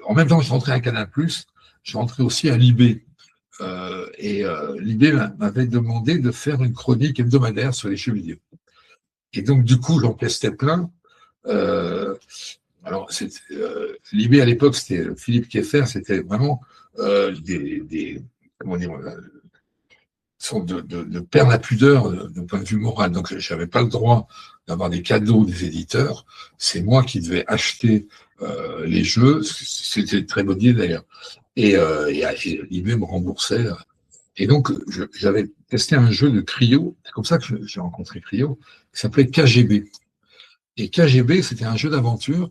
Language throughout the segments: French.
en même temps que je rentrais à Canal+, je rentrais aussi à Libé. Libé m'avait demandé de faire une chronique hebdomadaire sur les jeux vidéo. Et donc, du coup, j'encaissais plein. Euh, alors, Libé, à l'époque, c'était Philippe Kieffer, c'était vraiment comment dire, sorte de perdre la pudeur d'un point de vue moral. Donc, je n'avais pas le droit d'avoir des cadeaux des éditeurs. C'est moi qui devais acheter les jeux. C'était une très bonne idée, d'ailleurs. Et Libé me remboursait. Et donc, j'avais testé un jeu de Cryo. C'est comme ça que j'ai rencontré Cryo, qui s'appelait KGB. Et KGB, c'était un jeu d'aventure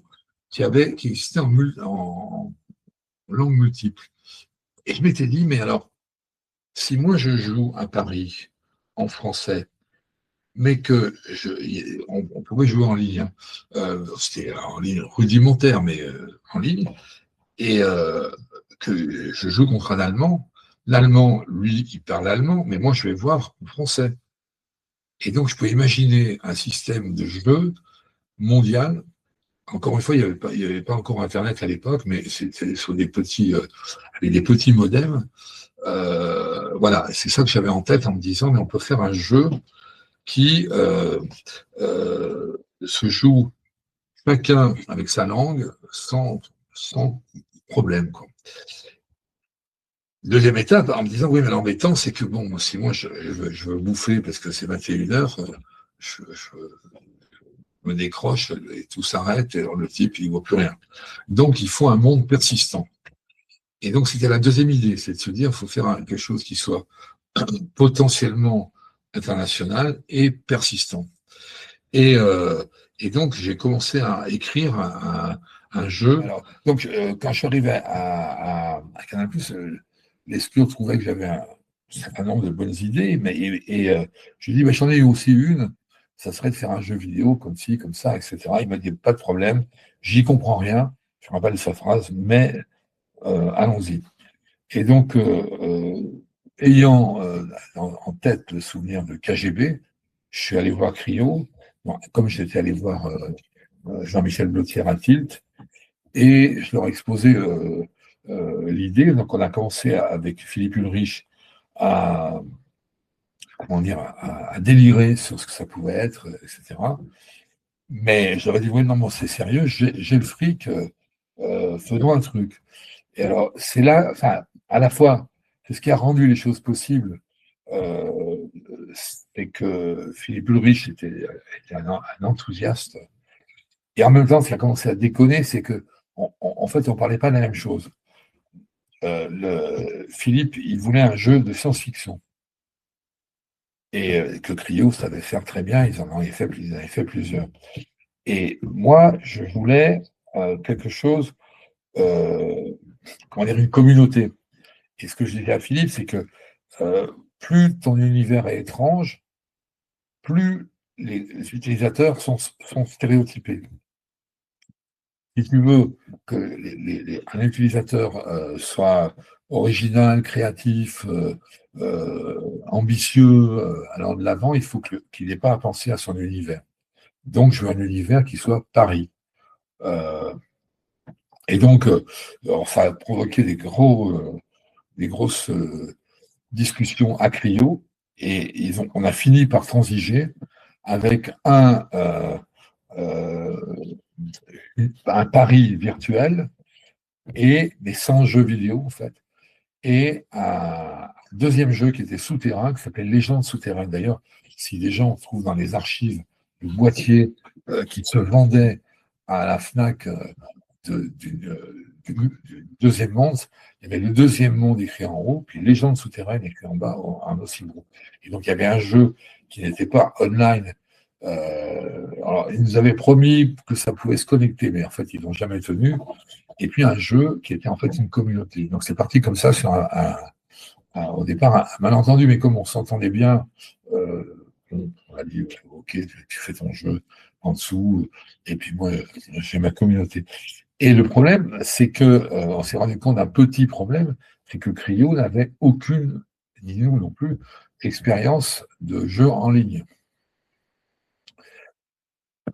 qui existait en langue multiple. Et je m'étais dit, mais alors, si moi je joue à Paris en français, mais on pouvait jouer en ligne, hein. C'était en ligne rudimentaire, mais en ligne, et que je joue contre un Allemand. L'Allemand, lui, il parle allemand, mais moi, je vais voir en français. Et donc, je peux imaginer un système de jeu mondial. Encore une fois, il y avait pas encore Internet à l'époque, mais c'était sur avec des petits modems. Voilà, c'est ça que j'avais en tête en me disant, mais on peut faire un jeu qui se joue chacun avec sa langue sans problème, quoi. Deuxième étape, en me disant, oui, mais l'embêtant, c'est que bon, si moi je veux bouffer parce que c'est 21h, je me décroche et tout s'arrête et le type, il ne voit plus rien. Donc, il faut un monde persistant. Et donc, c'était la deuxième idée, c'est de se dire, il faut faire quelque chose qui soit potentiellement international et persistant. Et, euh, et donc, j'ai commencé à écrire un jeu. Alors, donc, quand je suis arrivé à Canal+, l'exclure trouvait que j'avais un certain nombre de bonnes idées, je lui ai dit, bah, j'en ai eu aussi une, ça serait de faire un jeu vidéo comme ci, comme ça, etc. Il m'a dit, pas de problème, j'y comprends rien, je me rappelle sa phrase, mais allons-y. Et donc, ayant en tête le souvenir de KGB, je suis allé voir Cryo, bon, comme j'étais allé voir Jean-Michel Blotier à Tilt, et je leur ai exposé l'idée. Donc, on a commencé avec Philippe Ulrich à, comment dire, à délirer sur ce que ça pouvait être, etc. Mais je leur ai dit, oui, non, bon, c'est sérieux, j'ai le fric, faisons un truc. Et alors, c'est là, enfin, à la fois, c'est ce qui a rendu les choses possibles, euh, c'est que Philippe Ulrich était un enthousiaste. Et en même temps, ce qui a commencé à déconner, c'est que, en fait, on ne parlait pas de la même chose. Philippe, il voulait un jeu de science-fiction. Et que Cryo savait faire très bien, ils en avaient fait plusieurs. Et moi, je voulais quelque chose, comment dire, une communauté. Et ce que je disais à Philippe, c'est que plus ton univers est étrange, plus les utilisateurs sont stéréotypés. Si tu veux que un utilisateur soit original, créatif, ambitieux, allant de l'avant, il faut qu'il n'ait pas à penser à son univers. Donc, je veux un univers qui soit Paris. Euh, et donc, ça a provoqué des grosses discussions à Clio, et on a fini par transiger avec un pari virtuel et des 100 jeux vidéo, en fait, et un deuxième jeu qui était souterrain, qui s'appelait Légende souterraine. D'ailleurs, si des gens trouvent dans les archives le boîtier qui se vendait à la FNAC du deuxième monde, il y avait le deuxième monde écrit en haut, puis Légende souterraine écrit en bas, en aussi gros. Et donc, il y avait un jeu qui n'était pas online. Alors, ils nous avaient promis que ça pouvait se connecter, mais en fait, ils n'ont jamais tenu. Et puis, un jeu qui était en fait une communauté. Donc, c'est parti comme ça sur au départ, un malentendu, mais comme on s'entendait bien, on a dit, OK, tu fais ton jeu en dessous, et puis moi, j'ai ma communauté. Et le problème, c'est que on s'est rendu compte d'un petit problème, c'est que Cryo n'avait aucune, ni nous non plus, expérience de jeu en ligne.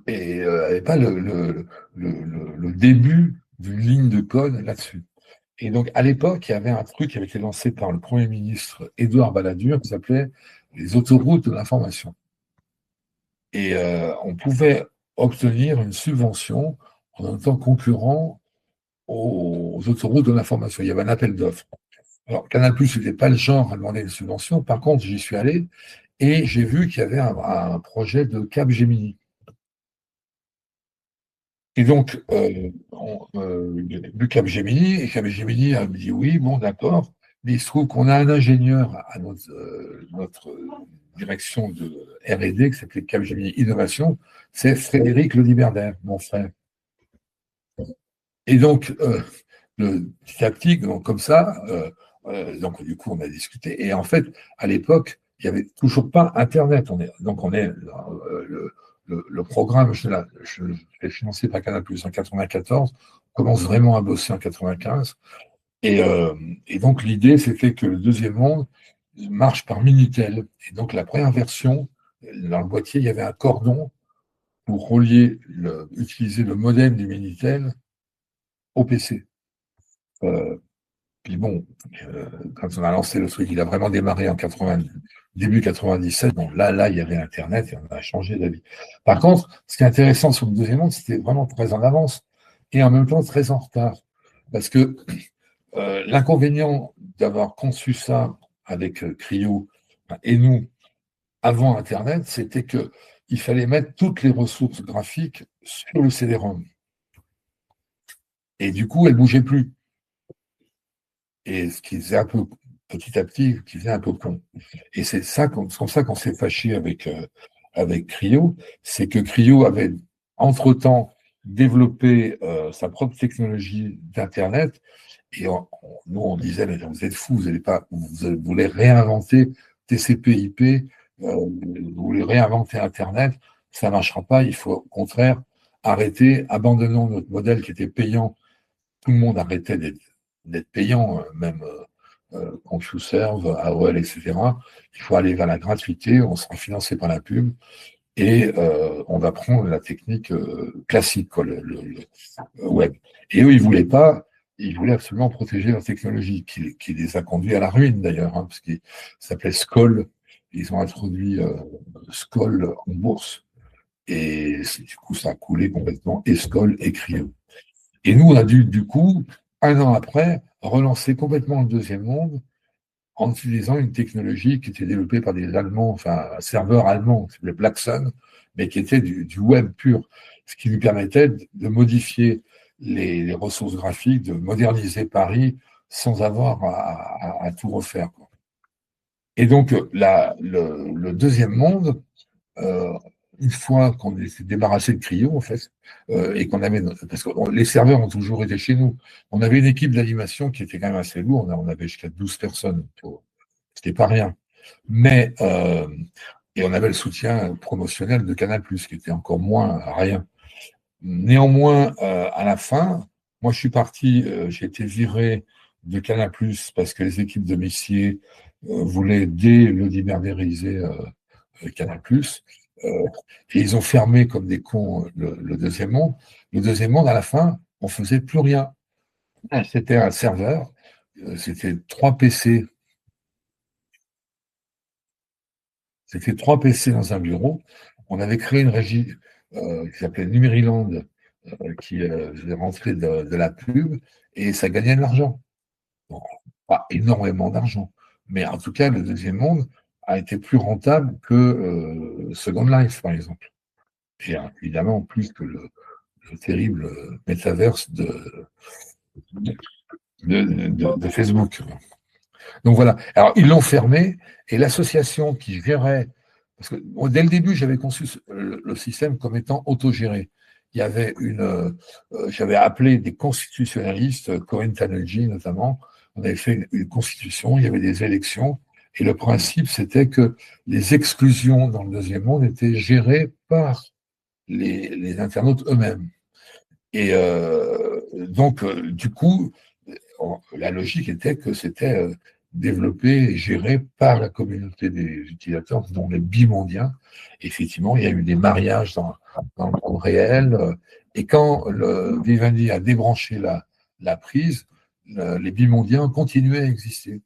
Et n'avait pas le début d'une ligne de code là-dessus. Et donc, à l'époque, il y avait un truc qui avait été lancé par le Premier ministre Édouard Balladur qui s'appelait les autoroutes de l'information. Et on pouvait obtenir une subvention en étant concurrent aux autoroutes de l'information. Il y avait un appel d'offres. Alors, Canal+, n'était pas le genre à demander une subvention. Par contre, j'y suis allé et j'ai vu qu'il y avait un projet de Capgemini. Et donc, vu Capgemini, et Capgemini a dit oui, bon, d'accord, mais il se trouve qu'on a un ingénieur à notre direction de R&D qui s'appelait Capgemini Innovation, c'est Frédéric Leliberder, mon frère. Et donc, petit à petit, donc, comme ça, donc du coup, on a discuté. Et en fait, à l'époque, il n'y avait toujours pas Internet. Donc, on est le programme, je l'ai financé par Canal+ en 94, on commence vraiment à bosser en 95. Et donc, l'idée, c'était que le deuxième monde marche par Minitel. Et donc, la première version, dans le boîtier, il y avait un cordon pour utiliser le modem du Minitel au PC. Puis bon, quand on a lancé le truc, il a vraiment démarré en début 97. Bon, là, il y avait Internet et on a changé d'avis. Par contre, ce qui est intéressant sur le deuxième monde, c'était vraiment très en avance et en même temps très en retard. Parce que l'inconvénient d'avoir conçu ça avec Creo et nous, avant Internet, c'était qu'il fallait mettre toutes les ressources graphiques sur le CD-ROM. Et du coup, elles ne bougeaient plus. Et ce qui faisait un peu, petit à petit, qui faisait un peu con. Et c'est comme ça qu'on s'est fâché avec Creo, c'est que Creo avait, entre-temps, développé sa propre technologie d'Internet, et nous, on disait, mais vous êtes fous, vous voulez réinventer TCP/IP, vous voulez réinventer Internet, ça ne marchera pas, il faut au contraire arrêter, abandonnons notre modèle qui était payant, tout le monde arrêtait d'être payant, même CompuServe, AOL, etc. Il faut aller vers la gratuité, on sera financé par la pub et on va prendre la technique classique, quoi, le web. Et eux, ils voulaient absolument protéger leur technologie, qui les a conduits à la ruine d'ailleurs, hein, parce qu'ils s'appelaient Skoll. Ils ont introduit Skoll en bourse. Et du coup, ça a coulé complètement, et Skoll et Creo. Et nous, on a dû, du coup, un an après, relancer complètement le deuxième monde en utilisant une technologie qui était développée par des Allemands, enfin un serveur allemand qui s'appelait Blacksun, mais qui était du web pur, ce qui lui permettait de modifier les ressources graphiques, de moderniser Paris sans avoir à tout refaire, quoi. Et donc, le deuxième monde, une fois qu'on s'est débarrassé de Creo, en fait, et qu'on avait, parce que les serveurs ont toujours été chez nous, on avait une équipe d'animation qui était quand même assez lourde, on avait jusqu'à 12 personnes, c'était pas rien. Mais, et on avait le soutien promotionnel de Canal+, qui était encore moins rien. Néanmoins, à la fin, moi je suis parti, j'ai été viré de Canal+, parce que les équipes de Messier voulaient délodimerdériser Canal+. Et ils ont fermé comme des cons le deuxième monde. Le deuxième monde, à la fin, on faisait plus rien. C'était un serveur, c'était 3 PC. C'était 3 PC dans un bureau. On avait créé une régie qui s'appelait Numériland, qui faisait rentrer de la pub, et ça gagnait de l'argent. Bon, pas énormément d'argent, mais en tout cas, le deuxième monde a été plus rentable que Second Life, par exemple. Et évidemment, plus que le terrible métaverse de Facebook. Donc voilà. Alors, ils l'ont fermé, et l'association qui gérait, parce que dès le début, j'avais conçu le système comme étant autogéré. Il y avait j'avais appelé des constitutionnalistes, Cohen Tanerjee notamment, on avait fait une constitution, il y avait des élections, et le principe, c'était que les exclusions dans le deuxième monde étaient gérées par les internautes eux-mêmes. Et donc, du coup, la logique était que c'était développé et géré par la communauté des utilisateurs, dont les bimondiens. Effectivement, il y a eu des mariages dans le monde réel, Et quand Vivendi a débranché la prise, les bimondiens continuaient à exister.